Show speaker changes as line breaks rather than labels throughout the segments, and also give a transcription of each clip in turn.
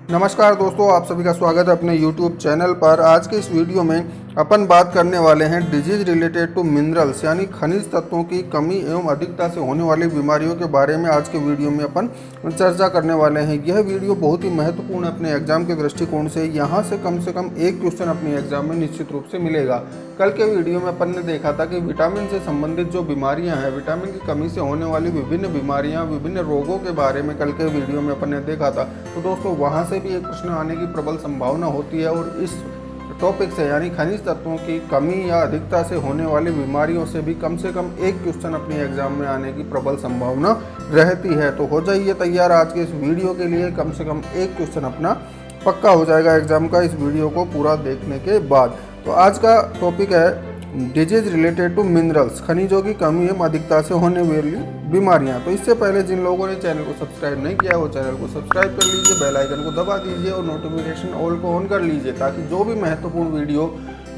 नमस्कार दोस्तों, आप सभी का स्वागत है अपने YouTube चैनल पर। आज के इस वीडियो में अपन बात करने वाले हैं डिजीज रिलेटेड टू मिनरल्स यानी खनिज तत्वों की कमी एवं अधिकता से होने वाली बीमारियों के बारे में आज के वीडियो में अपन चर्चा करने वाले हैं। यह वीडियो बहुत ही महत्वपूर्ण है अपने एग्जाम के दृष्टिकोण से। यहाँ से कम एक क्वेश्चन अपने एग्जाम में निश्चित रूप से मिलेगा। कल के वीडियो में अपन ने देखा था कि विटामिन से संबंधित जो बीमारियां हैं, विटामिन की कमी से होने वाली विभिन्न बीमारियां, विभिन्न रोगों के बारे में कल के वीडियो में अपन ने देखा था। तो दोस्तों वहां से भी एक प्रश्न आने की प्रबल संभावना होती है और इस टॉपिक से यानी खनिज तत्वों की कमी या अधिकता से होने वाली बीमारियों से भी कम एक क्वेश्चन अपने एग्जाम में आने की प्रबल संभावना रहती है। तो हो जाइए तैयार आज के इस वीडियो के लिए। कम से कम एक क्वेश्चन अपना पक्का हो जाएगा एग्जाम का इस वीडियो को पूरा देखने के बाद। तो आज का टॉपिक है डिजीज रिलेटेड टू मिनरल्स, खनिजों की कमी एवं अधिकता से होने वाली बीमारियां। तो इससे पहले जिन लोगों ने चैनल को सब्सक्राइब नहीं किया वो चैनल को सब्सक्राइब कर लीजिए, बेल आइकन को दबा दीजिए और नोटिफिकेशन ऑल को ऑन कर लीजिए ताकि जो भी महत्वपूर्ण वीडियो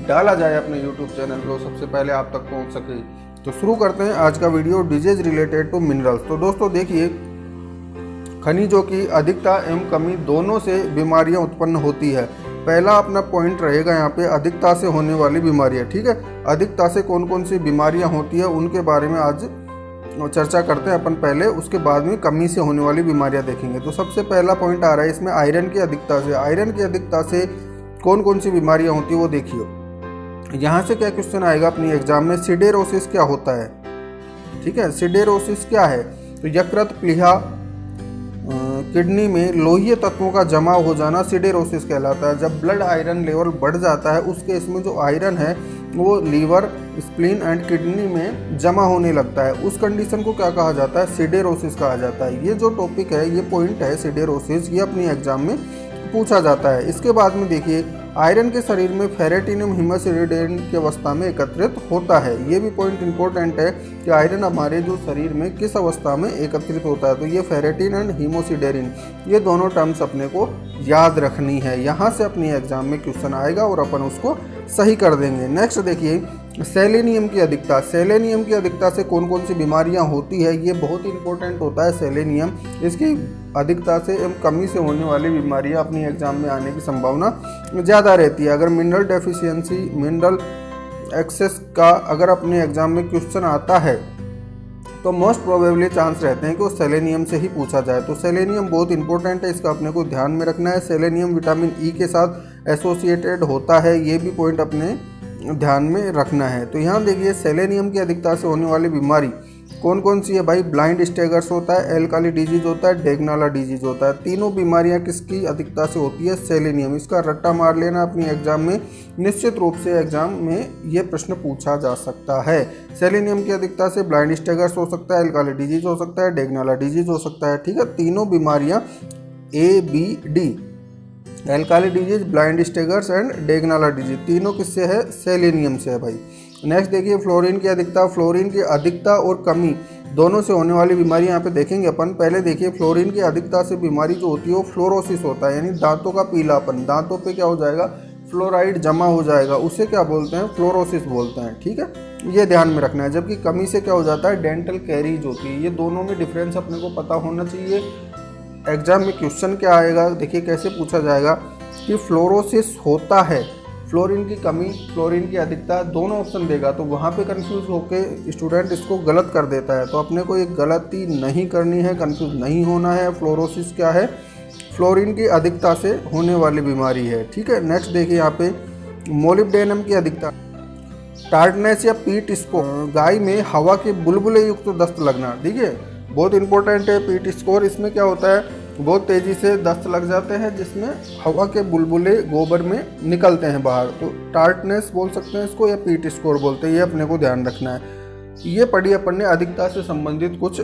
डाला जाए अपने यूट्यूब चैनल पर सबसे पहले आप तक पहुँच सके। तो शुरू करते हैं आज का video disease related to minerals. तो दोस्तों देखिए, खनिजों की अधिकता एवं कमी दोनों से बीमारियां उत्पन्न होती है। पहला अपना पॉइंट रहेगा यहाँ पे अधिकता से होने वाली बीमारियां। ठीक है, अधिकता से कौन कौन सी बीमारियां होती है उनके बारे में आज चर्चा करते हैं अपन पहले, उसके बाद में कमी से होने वाली बीमारियां देखेंगे। तो सबसे पहला पॉइंट आ रहा है इसमें आयरन की अधिकता से। आयरन की अधिकता से कौन कौन सी बीमारियां होती है वो देखिए। यहाँ से क्या क्वेश्चन आएगा अपनी एग्जाम में, सिडेरोसिस क्या होता है। ठीक है, सिडेरोसिस क्या है? तो यकृत, प्लीहा, किडनी में लोहीय तत्वों का जमाव हो जाना सिडेरोसिस कहलाता है। जब ब्लड आयरन लेवल बढ़ जाता है उस केस में जो आयरन है वो लीवर, स्प्लीन एंड किडनी में जमा होने लगता है। उस कंडीशन को क्या कहा जाता है? सिडेरोसिस कहा जाता है। ये जो टॉपिक है, ये पॉइंट है सिडेरोसिस, ये अपनी एग्जाम में पूछा जाता है। इसके बाद में देखिए, आयरन के शरीर में फेरेटिन एवं हीमोसिडेरिन की अवस्था में एकत्रित होता है। ये भी पॉइंट इंपॉर्टेंट है कि आयरन हमारे जो शरीर में किस अवस्था में एकत्रित होता है। तो ये फेरेटिन एंड हीमोसिडेरिन, ये दोनों टर्म्स अपने को याद रखनी है। यहाँ से अपनी एग्जाम में क्वेश्चन आएगा और अपन उसको सही कर देंगे। नेक्स्ट देखिए, सेलेनियम की अधिकता। सेलेनियम की अधिकता से कौन कौन सी बीमारियां होती है, ये बहुत ही इंपॉर्टेंट होता है सेलेनियम। इसकी अधिकता से एवं कमी से होने वाली बीमारियां अपनी एग्जाम में आने की संभावना ज़्यादा रहती है। अगर मिनरल डेफिशिएंसी, मिनरल एक्सेस का अगर अपने एग्जाम में क्वेश्चन आता है तो मोस्ट प्रोबेबली चांस रहते हैं कि वो सेलेनियम से ही पूछा जाए। तो सेलेनियम बहुत इंपॉर्टेंट है, इसका अपने को ध्यान में रखना है। सेलेनियम विटामिन ई के साथ एसोसिएटेड होता है, ये भी पॉइंट अपने ध्यान में रखना है। तो यहाँ देखिए, सेलेनियम की अधिकता से होने वाली बीमारी कौन कौन सी है भाई? ब्लाइंड स्टेगर्स होता है, एल्काली डिजीज होता है, डेगनाला डिजीज होता है। तीनों बीमारियां किसकी अधिकता से होती है? सेलेनियम। इसका रट्टा मार लेना अपनी एग्जाम में, निश्चित रूप से एग्जाम में ये प्रश्न पूछा जा सकता है। सेलेनियम की अधिकता से ब्लाइंड स्टेगर्स हो सकता है, एल्काली डिजीज हो सकता है, डेगनाला डिजीज हो सकता है। ठीक है, तीनों बीमारियां ABD, alkali disease, blind staggers and Degnala disease, तीनों किससे है? सेलेनियम से है भाई। नेक्स्ट देखिए, फ्लोरीन की अधिकता। फ्लोरीन की अधिकता और कमी दोनों से होने वाली बीमारी यहाँ पे देखेंगे अपन। पहले देखिए, फ्लोरीन की अधिकता से बीमारी जो होती है वो फ्लोरोसिस होता है, यानी दांतों का पीलापन। दांतों पे क्या हो जाएगा? फ्लोराइड जमा हो जाएगा, उसे क्या बोलते हैं? फ्लोरोसिस बोलते हैं। ठीक है, ये ध्यान में रखना है। जबकि कमी से क्या हो जाता है? डेंटल कैरीज होती है। ये दोनों में डिफरेंस अपने को पता होना चाहिए। एग्जाम में क्वेश्चन क्या आएगा देखिए, कैसे पूछा जाएगा कि फ्लोरोसिस होता है, फ्लोरीन की कमी, फ्लोरीन की अधिकता, दोनों ऑप्शन देगा। तो वहाँ पे कंफ्यूज होके स्टूडेंट इसको गलत कर देता है। तो अपने को एक गलती नहीं करनी है, कंफ्यूज नहीं होना है। फ्लोरोसिस क्या है? फ्लोरीन की अधिकता से होने वाली बीमारी है। ठीक है, नेक्स्ट देखिए यहाँ पे, मोलिब्डेनम की अधिकता। टार्डनेस या पीट स्कोर, गाय में हवा के बुलबुले युक्त दस्त लगना। ठीक है, बहुत इंपॉर्टेंट है पीट स्कोर। इसमें क्या होता है? बहुत तेज़ी से दस्त लग जाते हैं जिसमें हवा के बुलबुले गोबर में निकलते हैं बाहर। तो टार्टनेस बोल सकते हैं इसको या पीट स्कोर बोलते हैं, ये अपने को ध्यान रखना है। ये पढ़ी अपन ने अधिकता से संबंधित कुछ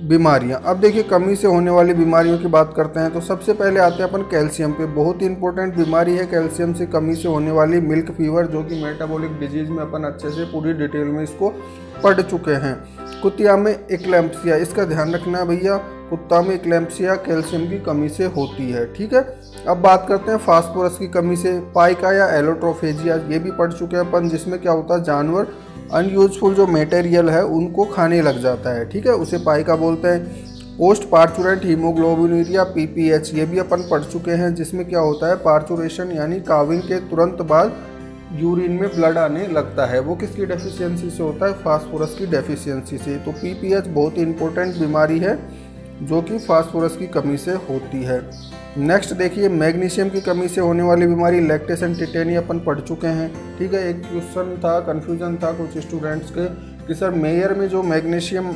बीमारियां। अब देखिए, कमी से होने वाली बीमारियों की बात करते हैं। तो सबसे पहले आते हैं अपन कैल्शियम पे। बहुत ही इंपॉर्टेंट बीमारी है कैल्शियम से कमी से होने वाली मिल्क फीवर, जो कि मेटाबॉलिक डिजीज में अपन अच्छे से पूरी डिटेल में इसको पढ़ चुके हैं। कुतिया में एक्लैम्प्सिया, इसका ध्यान रखना है भैया। कुत्ता में एक्लैम्प्सिया कैल्शियम की कमी से होती है। ठीक है, अब बात करते हैं फास्फोरस की कमी से। पाइका या एलोट्रोफेजिया, ये भी पढ़ चुके हैं अपन, जिसमें क्या होता है? जानवर अनयूजफुल जो मटेरियल है उनको खाने लग जाता है। ठीक है, उसे पाइका बोलते हैं। पोस्ट पार्चुरेंट हीमोग्लोबिनूरिया पीपीएच, ये भी अपन पढ़ चुके हैं, जिसमें क्या होता है पार्चुरेशन यानी काविंग के तुरंत बाद यूरिन में ब्लड आने लगता है, वो किसकी डेफिशिएंसी से होता है, फास्फोरस की डेफिशिएंसी से। तो पीपीएच बहुत ही इंपॉर्टेंट बीमारी है जो कि फास्फोरस की कमी से होती है। नेक्स्ट देखिए मैग्नीशियम की कमी से होने वाली बीमारी लैक्टेशन टिटेनी अपन पढ़ चुके हैं, ठीक है। एक क्वेश्चन था, कन्फ्यूजन था कुछ स्टूडेंट्स के कि सर मेयर में जो मैग्नीशियम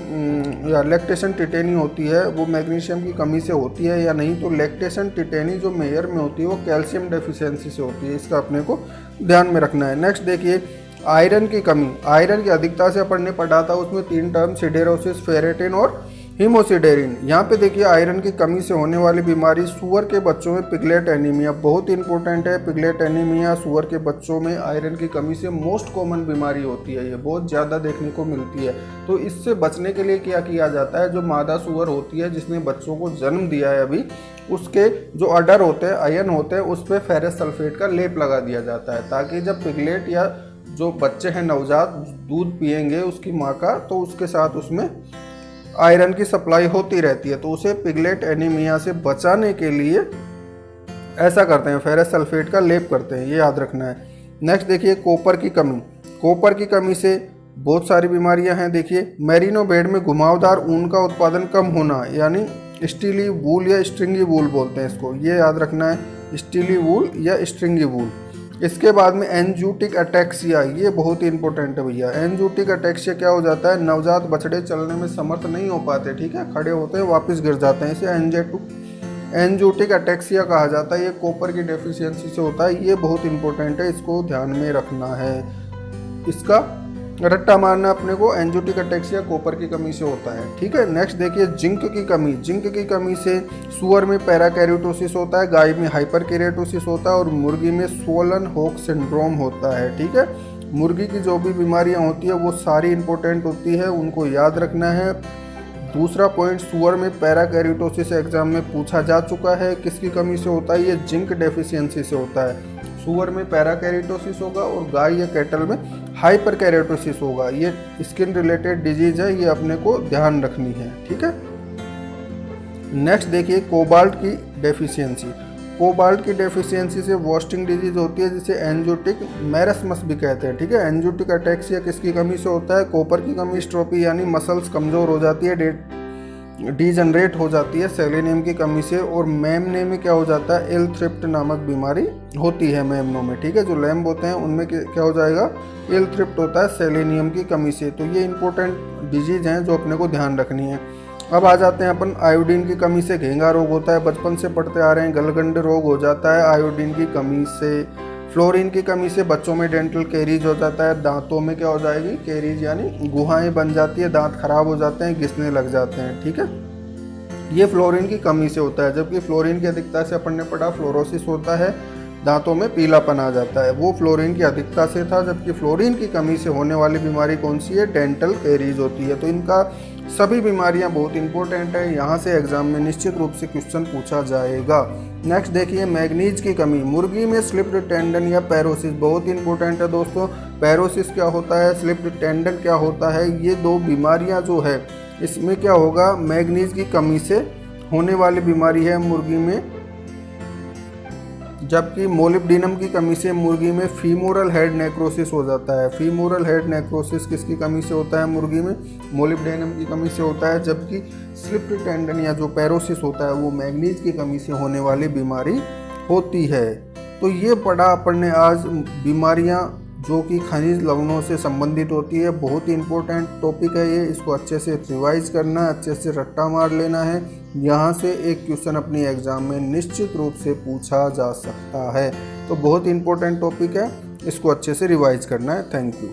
या लैक्टेशन टिटेनी होती है वो मैग्नीशियम की कमी से होती है या नहीं। तो लैक्टेशन टिटेनी जो मेयर में होती है वो कैल्शियम डेफिशिएंसी से होती है, इसका अपने को ध्यान में रखना है। नेक्स्ट देखिए आयरन की कमी, आयरन की अधिकता से अपन ने पढ़ा था, उसमें 3 टर्म सिडेरोसिस, फेरेटिन और हीमोसिडेरिन। यहाँ पे देखिए आयरन की कमी से होने वाली बीमारी सुअर के बच्चों में पिगलेट एनीमिया बहुत इंपॉर्टेंट है। पिगलेट एनीमिया सुअर के बच्चों में आयरन की कमी से मोस्ट कॉमन बीमारी होती है, ये बहुत ज़्यादा देखने को मिलती है। तो इससे बचने के लिए क्या किया जाता है, जो मादा सुअर होती है जिसने बच्चों को जन्म दिया है अभी, उसके जो अडर होते हैं, आयन होते हैं, उस पर फेरस सल्फेट का लेप लगा दिया जाता है, ताकि जब पिगलेट या जो बच्चे हैं नवजात दूध पिएंगे उसकी माँ का, तो उसके साथ उसमें आयरन की सप्लाई होती रहती है। तो उसे पिगलेट एनीमिया से बचाने के लिए ऐसा करते हैं, फेरस सल्फेट का लेप करते हैं, ये याद रखना है। नेक्स्ट देखिए कॉपर की कमी, कॉपर की कमी से बहुत सारी बीमारियां हैं। देखिए मेरिनो बेड में घुमावदार ऊन का उत्पादन कम होना, यानी स्टीली वूल या स्ट्रिंगी वूल बोलते हैं इसको, ये याद रखना है, स्टीली वूल या स्ट्रिंगी वूल। इसके बाद में एंजूटिक अटैक्सिया, ये बहुत ही इंपॉर्टेंट है भैया। एंजूटिक अटैक्सिया क्या हो जाता है, नवजात बछड़े चलने में समर्थ नहीं हो पाते, ठीक है, खड़े होते हैं वापस गिर जाते हैं, इसे एंजूटिक अटैक्सिया कहा जाता है। ये कॉपर की डेफिशिएंसी से होता है, ये बहुत इंपॉर्टेंट है, इसको ध्यान में रखना है। इसका रट्टा मारना अपने को, एंजूटिक अटैक्सिया कॉपर की कमी से होता है, ठीक है। नेक्स्ट देखिए जिंक की कमी, जिंक की कमी से सुअर में पैराकैरिटोसिस होता है, गाय में हाइपरकैरिटोसिस होता है और मुर्गी में स्वोलन हॉक सिंड्रोम होता है, ठीक है। मुर्गी की जो भी बीमारियां होती है वो सारी इंपॉर्टेंट होती है, उनको याद रखना है। दूसरा पॉइंट, सुअर में पैराकैरिटोसिस एग्जाम में पूछा जा चुका है, किसकी कमी से होता है, ये जिंक डेफिशिएंसी से होता है। सुअर में पैराकैरिटोसिस होगा और गाय या कैटल में हाइपरकैरिटोसिस होगा, ये स्किन रिलेटेड डिजीज है, ये अपने को ध्यान रखनी है, ठीक है। नेक्स्ट देखिए कोबाल्ट की डेफिशिएंसी, कोबाल्ट की डेफिशिएंसी से वॉस्टिंग डिजीज होती है, जिसे एंजोटिक मैरस्मस भी कहते हैं, ठीक है। एंजोटिक अटैक्सिया किसकी कमी से होता है, कॉपर की कमी, स्ट्रोपी यानी मसल्स कमज़ोर हो जाती है, डीजनरेट हो जाती है सेलेनियम की कमी से, और मेमने में क्या हो जाता है, एल थ्रिप्ट नामक बीमारी होती है मेमनों में, ठीक है। जो लैम्ब होते हैं उनमें क्या हो जाएगा, एल थ्रिप्ट होता है सेलेनियम की कमी से। तो ये इंपॉर्टेंट डिजीज हैं जो अपने को ध्यान रखनी है। अब आ जाते हैं अपन आयोडीन की कमी से घेंगा रोग होता है, बचपन से पढ़ते आ रहे हैं, गलगंड रोग हो जाता है आयोडीन की कमी से। फ्लोरीन की कमी से बच्चों में डेंटल कैरीज हो जाता है, दांतों में क्या हो जाएगी, कैरीज यानी गुहाएं बन जाती है, दांत खराब हो जाते हैं, घिसने लग जाते हैं, ठीक है। ये फ्लोरीन की कमी से होता है, जबकि फ्लोरीन की अधिकता से अपन ने पढ़ा फ्लोरोसिस होता है, दांतों में पीलापन आ जाता है, वो फ्लोरीन की अधिकता से था। जबकि फ्लोरीन की कमी से होने वाली बीमारी कौन सी है, डेंटल कैरीज होती है। तो इनका सभी बीमारियां बहुत इंपॉर्टेंट है, यहाँ से एग्जाम में निश्चित रूप से क्वेश्चन पूछा जाएगा। नेक्स्ट देखिए मैग्नीज की कमी, मुर्गी में स्लिप्ड टेंडन या पैरोसिस बहुत इंपॉर्टेंट है दोस्तों। पैरोसिस क्या होता है, स्लिप्ड टेंडन क्या होता है, ये दो बीमारियां जो है इसमें क्या होगा, मैग्नीज की कमी से होने वाली बीमारी है मुर्गी में। जबकि मोलिब्डेनम की कमी से मुर्गी में फीमोरल हेड नेक्रोसिस हो जाता है। फीमोरल हेड नेक्रोसिस किसकी कमी से होता है मुर्गी में, मोलिब्डेनम की कमी से होता है। जबकि स्लिप्ड टेंडन या जो पैरोसिस होता है वो मैग्नीज की कमी से होने वाली बीमारी होती है। तो ये पढ़ा अपन ने आज बीमारियां जो कि खनिज लवणों से संबंधित होती है, बहुत ही इंपॉर्टेंट टॉपिक है ये, इसको अच्छे से रिवाइज करना है, अच्छे से रट्टा मार लेना है। यहाँ से एक क्वेश्चन अपनी एग्जाम में निश्चित रूप से पूछा जा सकता है। तो बहुत इंपॉर्टेंट टॉपिक है, इसको अच्छे से रिवाइज करना है। Thank you.